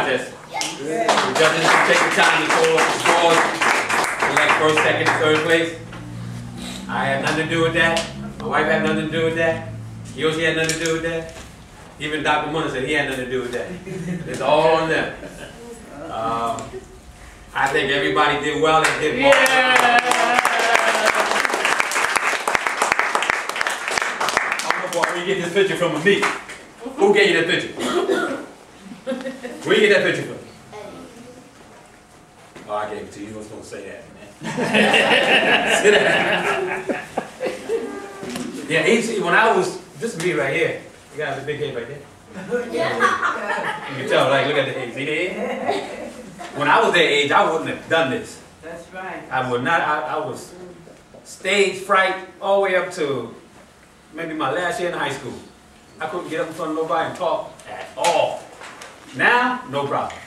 contest. The judges can take the time to call up the scores. Select first, second, and third place. I had nothing to do with that. My wife had nothing to do with that. Yoshi had nothing to do with that. Even Dr. Munna said he had nothing to do with that. It's all on them. I think everybody did well and did well. Where you get this picture from me? Who gave you that picture? Where you get that picture from? Oh, I gave it to you. You weren't supposed to say that, man. Sit down. Yeah, when I was, this is me right here. You got the big head right there. You can tell, like, look at the head. See the head? When I was their age, I wouldn't have done this. That's right. I would not. I was stage fright all the way up to maybe my last year in high school. I couldn't get up in front of nobody and talk at all. Now, no problem.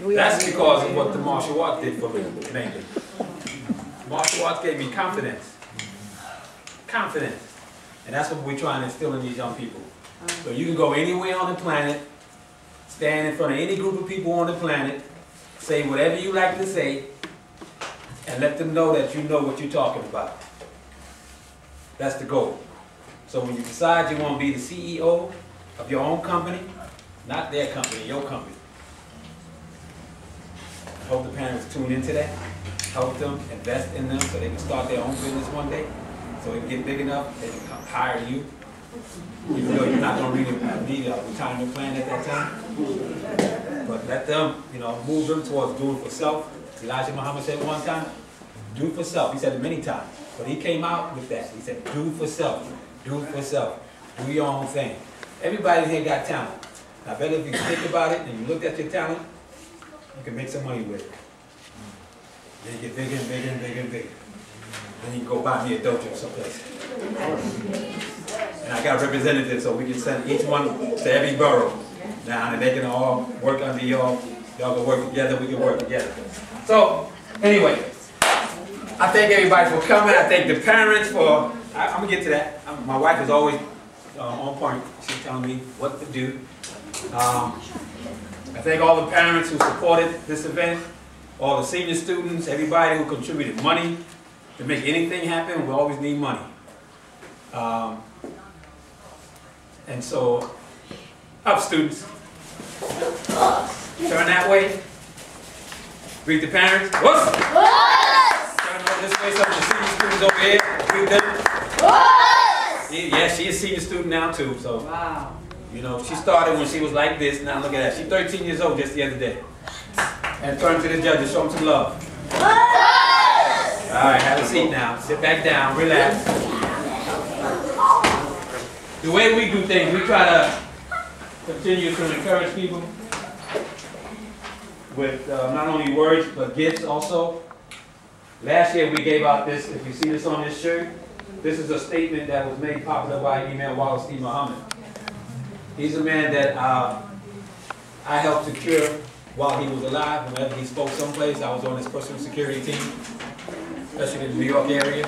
That's because of what the martial arts did for me, mainly. Martial arts gave me confidence. Confidence. And that's what we're trying to instill in these young people. So you can go anywhere on the planet, stand in front of any group of people on the planet, say whatever you like to say, and let them know that you know what you're talking about. That's the goal. So when you decide you want to be the CEO of your own company, not their company, your company. I hope the parents tune into that. Help them, invest in them so they can start their own business one day. So they can get big enough, they can come hire you. Even though you're not going to need a retirement plan at that time. But let them, move them towards doing for self. Elijah Muhammad said one time, do for self. He said it many times. But he came out with that. He said, do for self. Do for self. Do your own thing. Everybody here got talent. I bet if you think about it and you look at your talent, you can make some money with it. Then you get bigger and bigger and bigger and bigger. Then you can go buy me a dojo someplace. And I got representatives so we can send each one to every borough now, and they can all work under y'all. Y'all can work together, we can work together. So, anyway, I thank everybody for coming. I thank the parents for, I'm going to get to that. My wife is always on point. She's telling me what to do. I thank all the parents who supported this event, all the senior students, everybody who contributed money to make anything happen. We always need money. And so, up students. Turn that way. Greet the parents. Whoops. Turn over this way. Some of the senior students over here. Greet them. Yeah, she's a senior student now too. So, wow. She started when she was like this. Now look at that. She's 13 years old just the other day. And turn to the judges. Show them some love. All right, have a seat now. Sit back down. Relax. The way we do things, we try to continue to encourage people with not only words, but gifts also. Last year we gave out this, if you see this on this shirt, this is a statement that was made popular by Imam Wallace D. Muhammad. He's a man that I helped secure while he was alive. Whenever he spoke someplace, I was on his personal security team, especially in the New York area.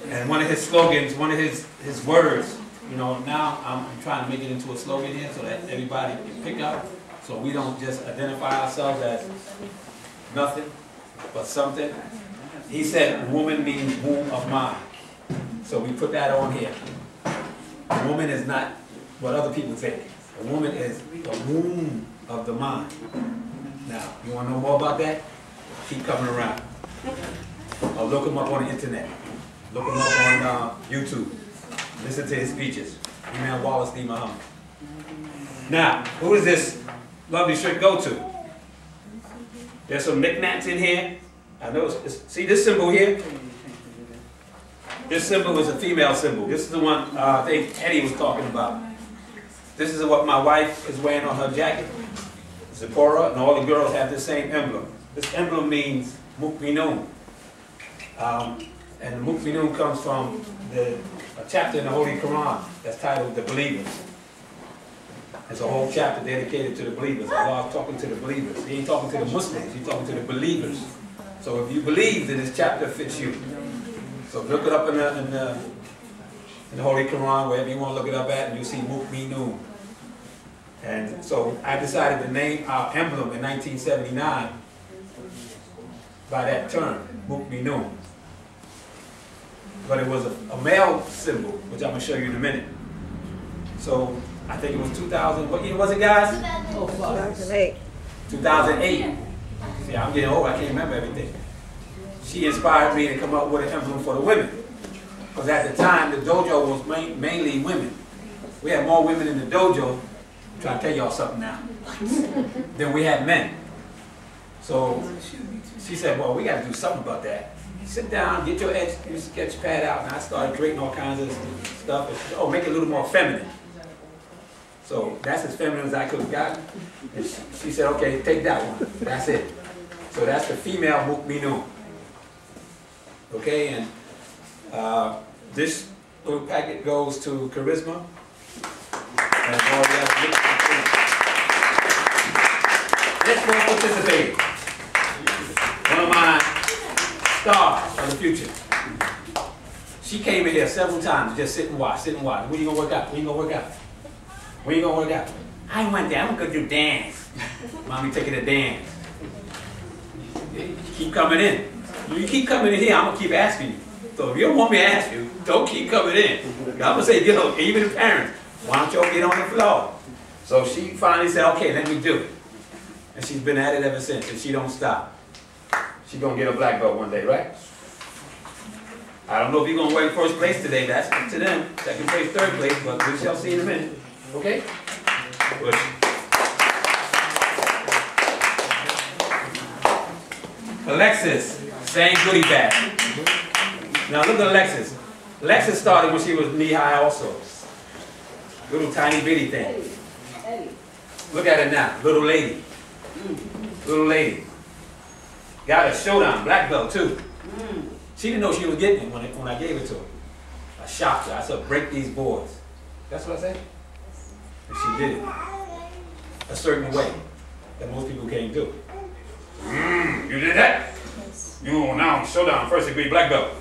And one of his slogans, one of his words, now I'm trying to make it into a slogan here so that everybody can pick up. So we don't just identify ourselves as nothing but something. He said, woman means womb of mind. So we put that on here. A woman is not what other people think. A woman is the womb of the mind. Now, you want to know more about that? Keep coming around. Or look him up on the internet. Look him up on YouTube. Listen to his speeches. Imam Wallace D. Muhammad. Now, who does this lovely shirt go to? There's some knickknacks in here. I know. See this symbol here? This symbol is a female symbol. This is the one I think Eddie was talking about. This is what my wife is wearing on her jacket. Zipporah, and all the girls have the same emblem. This emblem means Mu'minun. And Mu'minun comes from a chapter in the Holy Quran that's titled The Believers. There's a whole chapter dedicated to the believers. Allah's talking to the believers. He ain't talking to the Muslims, he's talking to the believers. So if you believe, then this chapter fits you. So look it up in the Holy Quran, wherever you want to look it up at, and you'll see Mu'minun. And so I decided to name our emblem in 1979 by that term, Mukminun. But it was a male symbol, which I'm going to show you in a minute. So I think it was 2000, what year was it, guys? 2008. 2008. See, I'm getting old, I can't remember everything. She inspired me to come up with an emblem for the women. Because at the time, the dojo was mainly women. We had more women in the dojo, I'm trying to tell y'all something now, than we had men. So she said, well, we got to do something about that. Sit down, get your sketch pad out, and I started creating all kinds of stuff. And she said, oh, make it a little more feminine. So that's as feminine as I could have gotten. And she said, okay, take that one. That's it. So that's the female Mukminun. Okay, and this little packet goes to Charisma. And all the other next one participating. One of my stars of the future. She came in here several times to just sit and watch, sit and watch. When you gonna work out? When you gonna work out? When you gonna work out? I went there, I'm gonna do dance. Mommy taking a dance. Keep coming in. You keep coming in here, I'm gonna keep asking you. So if you don't want me to ask you, don't keep coming in. I'm gonna say, you know, even the parents, why don't y'all get on the floor? So she finally said, okay, let me do it. And she's been at it ever since, and she don't stop. She's gonna get a black belt one day, right? I don't know if you're gonna win first place today, that's up to them. Second place, third place, but we shall see in a minute. Okay? Push. Alexis, same goodie bag. Now look at Alexis. Alexis started when she was knee-high also. Little tiny bitty thing. Look at her now, little lady. Little lady. Got a showdown, black belt too. She didn't know she was getting it when I gave it to her. I shocked her. I said, break these boards. That's what I said? And she did it. A certain way that most people can't do. You did that? You now showdown, first degree black belt.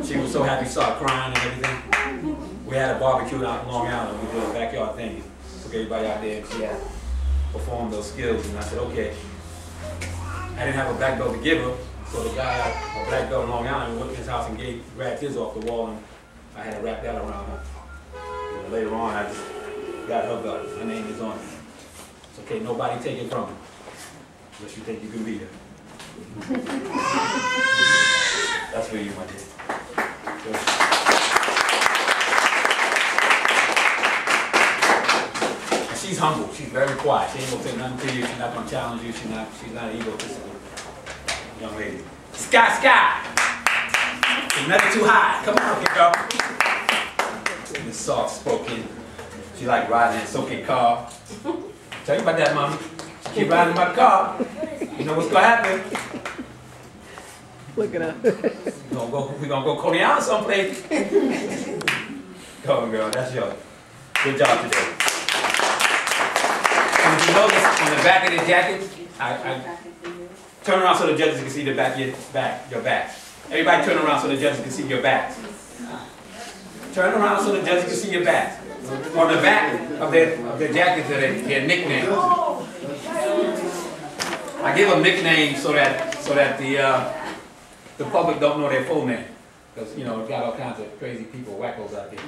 She was so happy, started crying and everything. We had a barbecue out in Long Island. We did a backyard thing. Took everybody out there and she had performed those skills. And I said, okay. I didn't have a black belt to give her. So the guy, a black belt in Long Island, went to his house and grabbed his off the wall, and I had to wrap that around her. And later on, I just got her belt. Her name is on it. It's okay, nobody take it from her. Unless you think you can beat her. That's for you, my dear. And she's humble. She's very quiet. She ain't gonna say nothing to you. She's not gonna challenge you. She's not an egotistical young lady. Sky! She's never too high. Come on, girl. She's soft spoken. She like riding in Soke car. Tell you about that, Mommy. She keep riding my car. You know what's gonna happen? Look at her. We're gonna go Korean someplace. Go on, girl. That's yours. Good job today. And you notice on the back of the jacket, I turn around so the judges can see the back of your back. Everybody turn around so the judges can see your back. Turn around so the judges can see your back. On the back of their jackets are their nicknames. I give them nicknames so that the public don't know their full name. Because, you know, we've got all kinds of crazy people, wackos out there.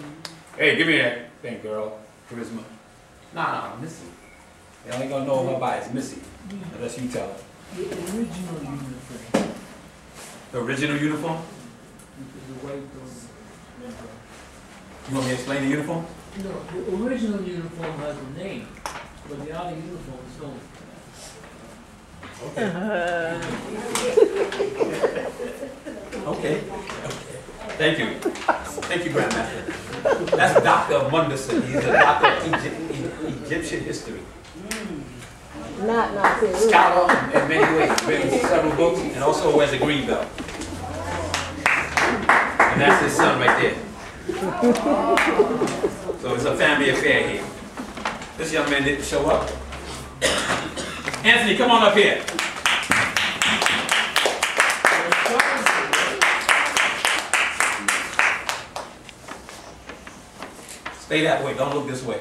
Hey, give me that thing, girl. Charisma. Nah, Missy. They only gonna know her by it's Missy. Unless you tell her. The original uniform. The original uniform? The white one. You want me to explain the uniform? No, the original uniform has a name, but the other uniforms don't. Okay. Okay. Thank you. Thank you, Grandmaster. That's Dr. Munderson. He's a doctor of Egyptian history. Not Scholar in many ways. Written several books and also wears a green belt. And that's his son right there. So it's a family affair here. This young man didn't show up. Anthony, come on up here. Stay that way. Don't look this way.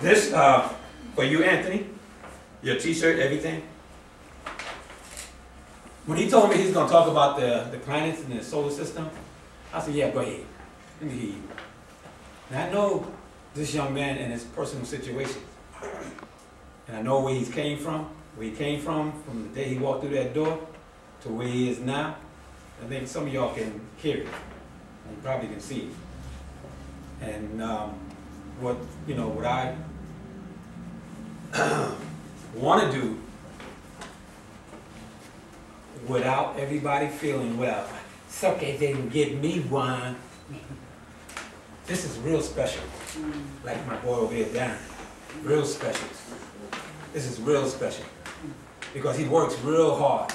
This, for you, Anthony, your t-shirt, everything. When he told me he's going to talk about the planets and the solar system, I said, yeah, go ahead. Let me hear you. And I know this young man and his personal situation. And I know where he came from the day he walked through that door to where he is now. I think some of y'all can hear it. You probably can see it. And what I want to do without everybody feeling, well, Soke didn't give me one. This is real special. Like my boy over here, Darren. Real special. This is real special. Because he works real hard.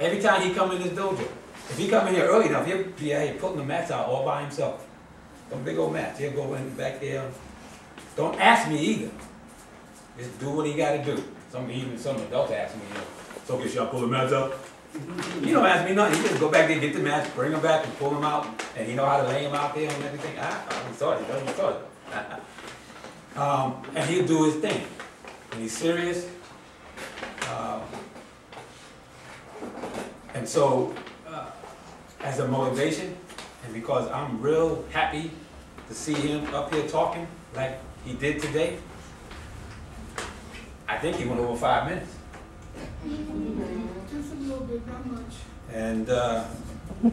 Every time he come in this dojo, if he come in here early enough, he'll be out here putting the mats out all by himself. Some big old mats. He'll go in back there. Don't ask me either. Just do what he got to do. Some adults ask me, so can y'all pull the mats up? He don't ask me nothing. He just go back there, get the mats, bring them back, and pull them out. And he know how to lay them out there and everything. He started. And he'll do his thing. And he's serious. And so, as a motivation, and because I'm real happy to see him up here talking like he did today, I think he went over 5 minutes. Just a little bit, not much. And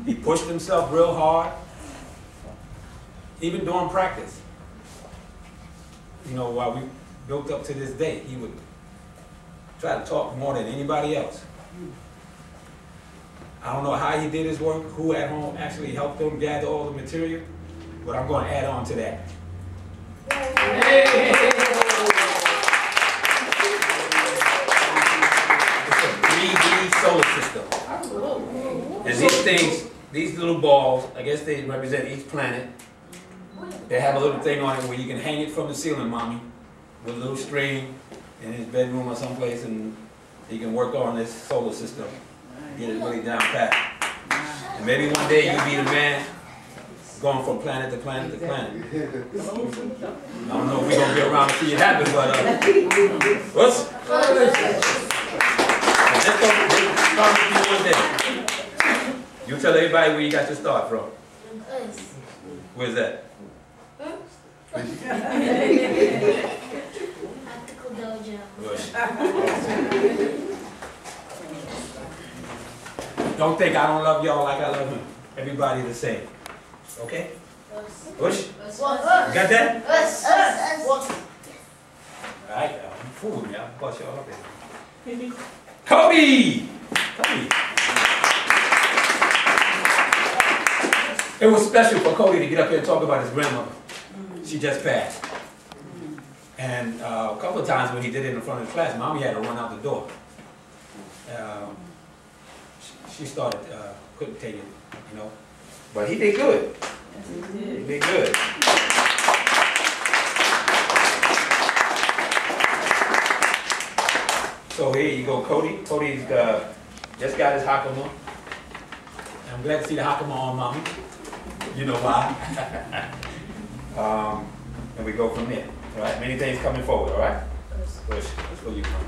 he pushed himself real hard, even during practice. While we built up to this day, he would try to talk more than anybody else. I don't know how he did his work, who at home actually helped him gather all the material, but I'm going to add on to that. It's a 3D solar system. And these things, these little balls, I guess they represent each planet. They have a little thing on it where you can hang it from the ceiling, mommy, with a little string in his bedroom or someplace, and you can work on this solar system. Get it really down pat. And maybe one day you'll be the man going from planet to planet to planet. I don't know if we're going to be around to see it happen, but what's? One day. You tell everybody where you got your start from. Where's that? Dojo. Don't think I don't love y'all like I love him. Everybody the same. Okay? Push? You got that? Alright, you fool me. I'll bust y'all up there. Cody! It was special for Cody to get up here and talk about his grandmother. She just passed. And a couple of times when he did it in front of the class, Mommy had to run out the door. She started, couldn't take it, But he did good. He did good. So here you go, Cody. Cody's just got his Hakama. And I'm glad to see the Hakama on Mommy. You know why. And we go from there. All right, many things coming forward, all right? Push. Let's go, you come.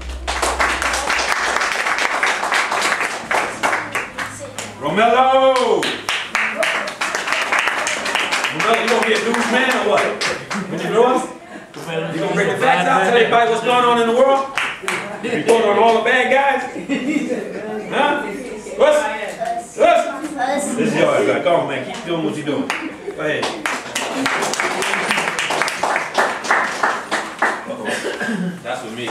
Romello! Romello, you gonna be a news man or what? When you grow up? You gonna bring the facts out, tell everybody what's going on in the world? Report on all the bad guys? Huh? What's? This is yours. Come on, man. Keep doing what you're doing. Go ahead. That's with me.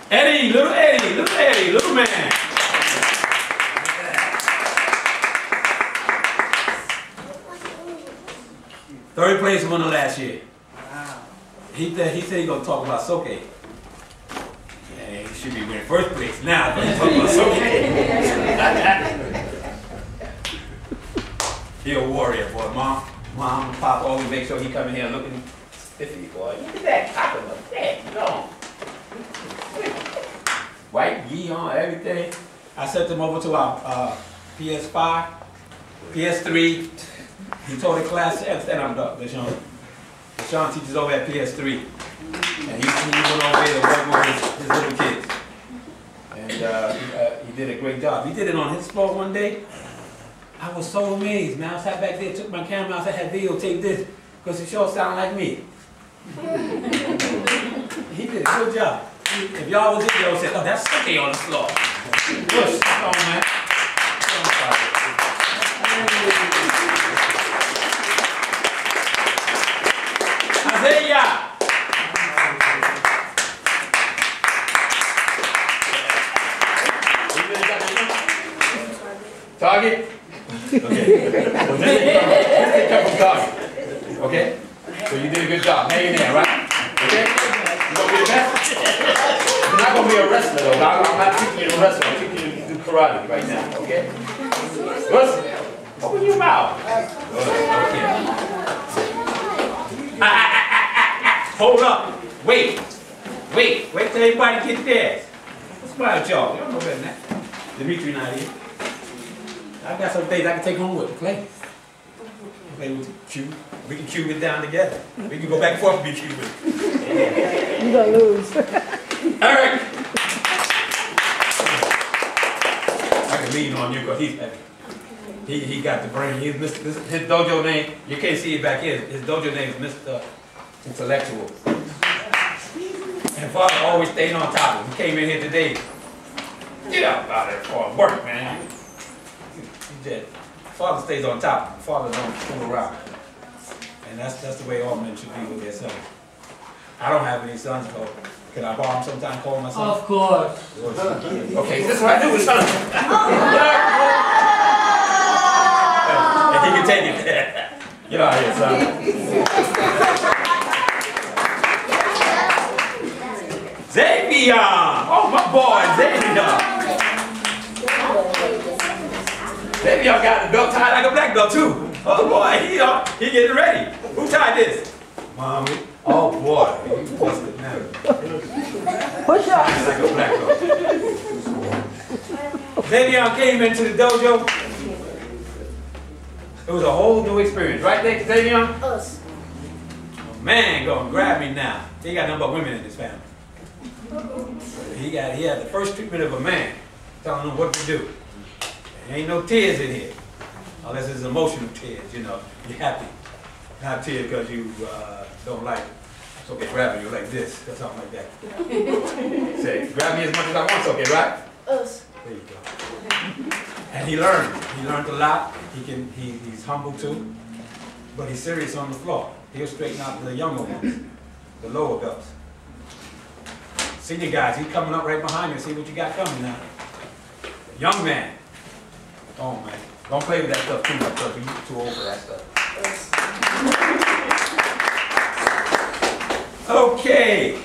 Eddie, little man. Third place winner last year. Wow. He said he's gonna talk about Soke. Yeah, he should be winning first place now. But he's talking about Soke. He a warrior, boy. Mom, and Pop always make sure he come in here looking spiffy, boy. Look at that cockle. Damn, no. White gi on everything. I sent him over to our PS5, PS3. He told the class, stand up, Deshaun. Sean teaches over at PS3. And he went over there to work with his little kids. And he did a great job. He did it on his floor one day. I was so amazed, man. I sat back there, took my camera out, I had videotaped this, because it sure sounded like me. He did a good job. If y'all was in there, y'all said, oh, that's Soke on the floor. Push, come on, man. Isaiah! Target? Okay. So this come from Target. Okay? So you did a good job. Hang in there, right? Okay? You gonna be the best? You're not gonna be a wrestler though. I'm not teaching you to wrestle. I'm teaching you to do karate right now. Okay? Listen. Open your mouth. Good. Okay. Hold up. Wait till everybody gets theirs. What's about y'all? Y'all know better than that. Dimitri not here. I got some things I can take home with me. Play with Q. We can cube it down together. We can go back and forth and be cubing. You're gonna lose. Eric! I can lean on you because he's heavy. He got the brain. His dojo name, you can't see it back here. His dojo name is Mr. Intellectual. And Father always stayed on top of him. He came in here today. Get up out there for work, man. He did. Father stays on top. Father don't fool around. And that's the way all men should be with their sons. I don't have any sons, so can I borrow him sometime, call my son? Of course. Okay, this is what I do with sons. And he can take it. Get out of here, son. Xavier! Oh, my boy, Xavier! Xavier got the belt tied like a black belt, too. Oh, boy, he getting ready. Who tied this? Mommy. Oh, boy. He busted now. Push up. Like a black belt. Xavier came into the dojo. It was a whole new experience. Right there, Xavier? Us. Man, gonna grab me now. He got nothing but women in his family. He had the first treatment of a man, telling him what to do. There ain't no tears in here, unless it's emotional tears, you know. You're happy, not tears because you don't like it. So okay, grabbing you like this or something like that. Say, grab me as much as I want, it's okay, right? Us. There you go. And he learned a lot. He's humble too, but he's serious on the floor. He'll straighten out the younger ones, the lower belts. Senior guys, he's coming up right behind you. See what you got coming now. Young man. Oh man, don't play with that stuff too much, because you're too old for that stuff. Okay,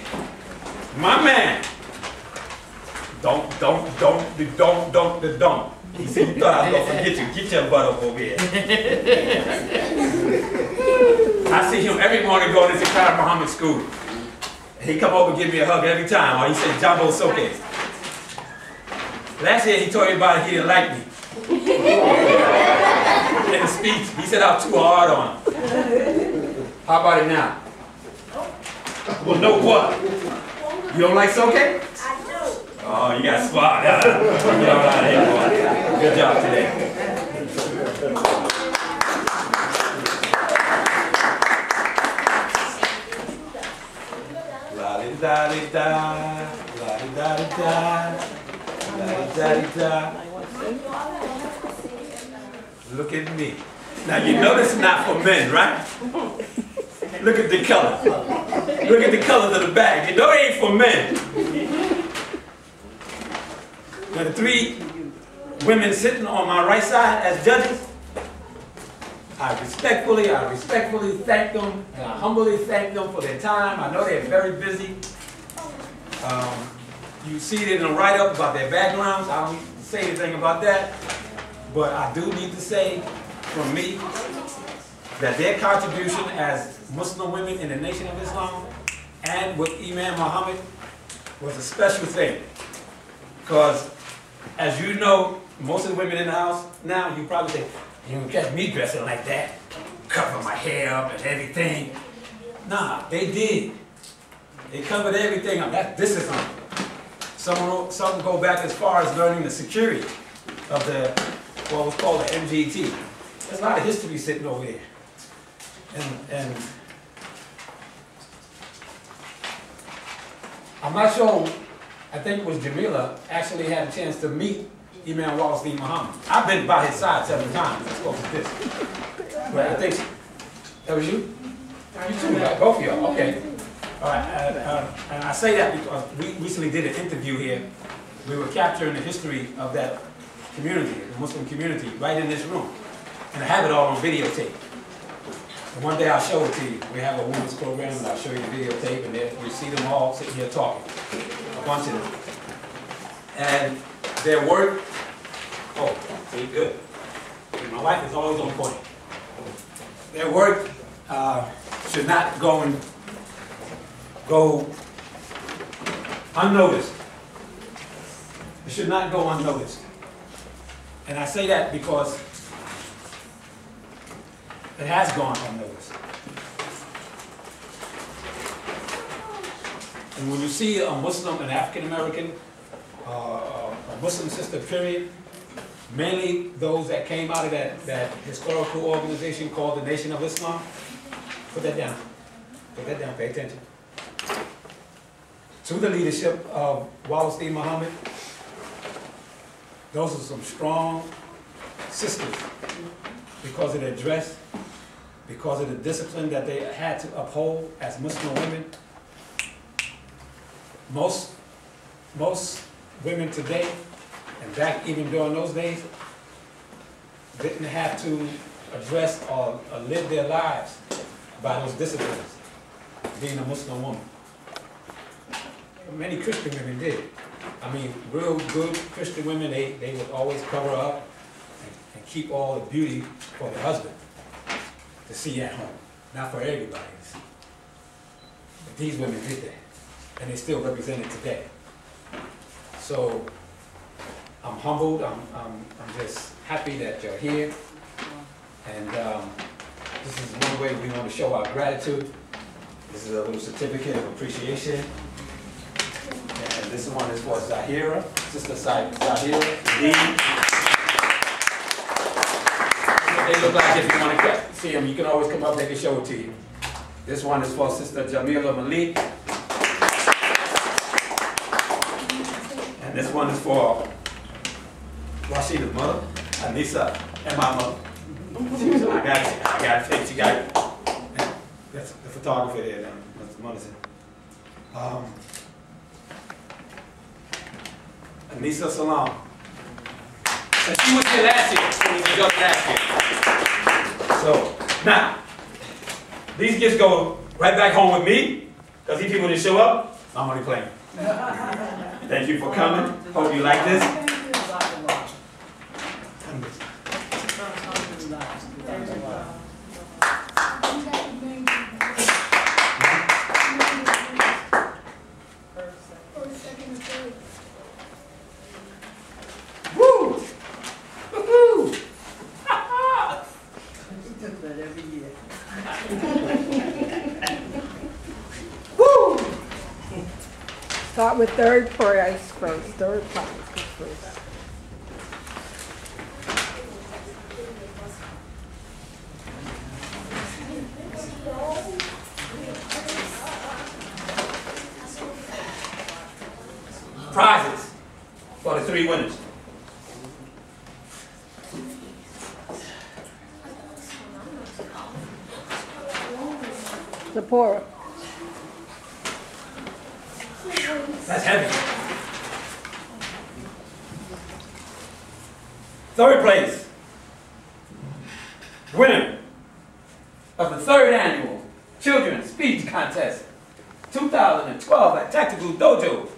my man. Don't. He said you thought I was gonna forget you. Get your butt up over here. I see him every morning going to Zikhar Muhammad school. He come over and give me a hug every time, or he said, Jumbo Soke. Last year he told everybody he didn't like me. In the speech, he said I was too hard on him. How about it now? Well, no what? You don't like Soke? I do. Oh, you got smart. Get on out of here, boy. Good job today. La-di-da-di-da, la-di-da-di-da, la-di-da-di-da. Look at me. Now you know this is not for men, right? Look at the color. Look at the colors of the bag. You know it ain't for men. Now the three women sitting on my right side as judges, I respectfully thank them, and I humbly thank them for their time. I know they're very busy. You see it in the write-up about their backgrounds. I don't need to say anything about that. But I do need to say from me that their contribution as Muslim women in the Nation of Islam and with Imam Muhammad was a special thing. Because as you know, most of the women in the house now, you probably say, you don't catch me dressing like that, cover my hair up and everything. Nah, they did. They covered everything up. This is some go back as far as learning the security of the what was called the MGT. There's a lot of history sitting over there. And I'm not sure, I think it was Jamila actually had a chance to meet Imam Wallenstein Muhammad. I've been by his side several times as close as this. But I think, that was you? You too, right? Both of y'all, okay. All right, and I say that because we recently did an interview here. We were capturing the history of that community, the Muslim community, right in this room. And I have it all on videotape. And one day I'll show it to you. We have a women's program and I'll show you the videotape, and you see them all sitting here talking. A bunch of them. And their work, oh, see, good. My wife is always on point. Their work should not go unnoticed. It should not go unnoticed. And I say that because it has gone unnoticed. And when you see a Muslim, an African American, a Muslim sister, period, mainly those that came out of that historical organization called the Nation of Islam, put that down. Put that down, pay attention. To the leadership of Wallenstein Muhammad, those are some strong sisters because of their dress, because of the discipline that they had to uphold as Muslim women. Most women today, and back even during those days, didn't have to address or live their lives by those disciplines, being a Muslim woman. Many Christian women did. I mean, real good Christian women, they would always cover up and keep all the beauty for the husband to see at home. Not for everybody to see. But these women did that. And they still represent it today. So I'm humbled. I'm just happy that you're here. And this is one way we want to show our gratitude. This is a little certificate of appreciation. And this one is for Zahira, Sister Zahira. They look like if you want to see them, you can always come up, they can show it to you. This one is for Sister Jamila Malik. And this one is for Rashida's mother, Anissa, and my mother. I got it fixed, you got it. That's the photographer there, Mr. Munison. Anissa Salam. And she was here last year, she was just last year. So, now, these gifts go right back home with me, because these people didn't show up, I'm only playing. Thank you for coming. Hope you like this. Woo! Woo-hoo! Woo! Start with third prize first. Third prize first. Prizes for the 3 winners. Zipporah. That's heavy. 3rd place, winner of the 3rd annual Children's Speech Contest 2012 at Tactical Dojo,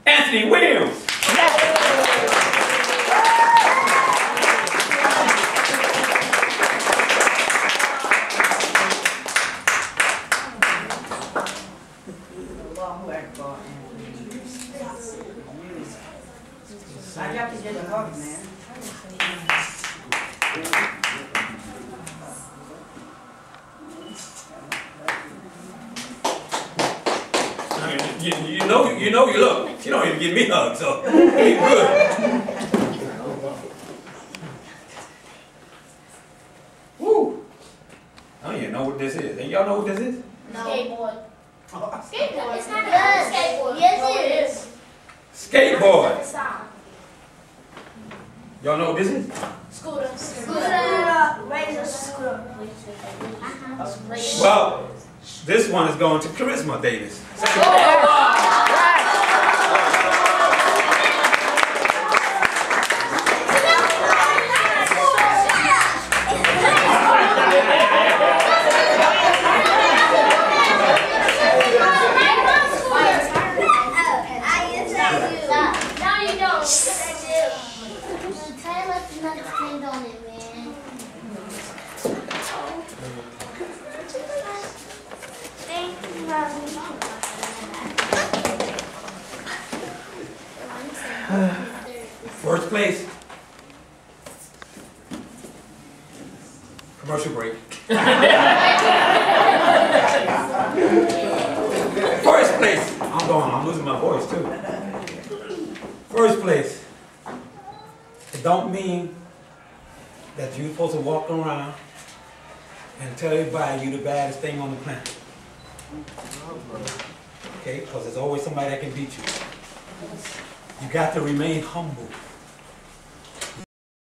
Anthony Williams. I got to get a hug, man. know you look. She don't even give me hugs, so ain't good. Woo! I don't even know what this is. And y'all know what this is? No. Skateboard. Skateboard. It's not a skateboard. Yes, it is. Skateboard. Y'all know what this is? Scooter. Razor scooter. Well, this one is going to Charisma Davis. First place. Commercial break. First place. I'm losing my voice too. First place. It don't mean that you're supposed to walk around and tell everybody you're the baddest thing on the planet. Okay? Because there's always somebody that can beat you. You got to remain humble.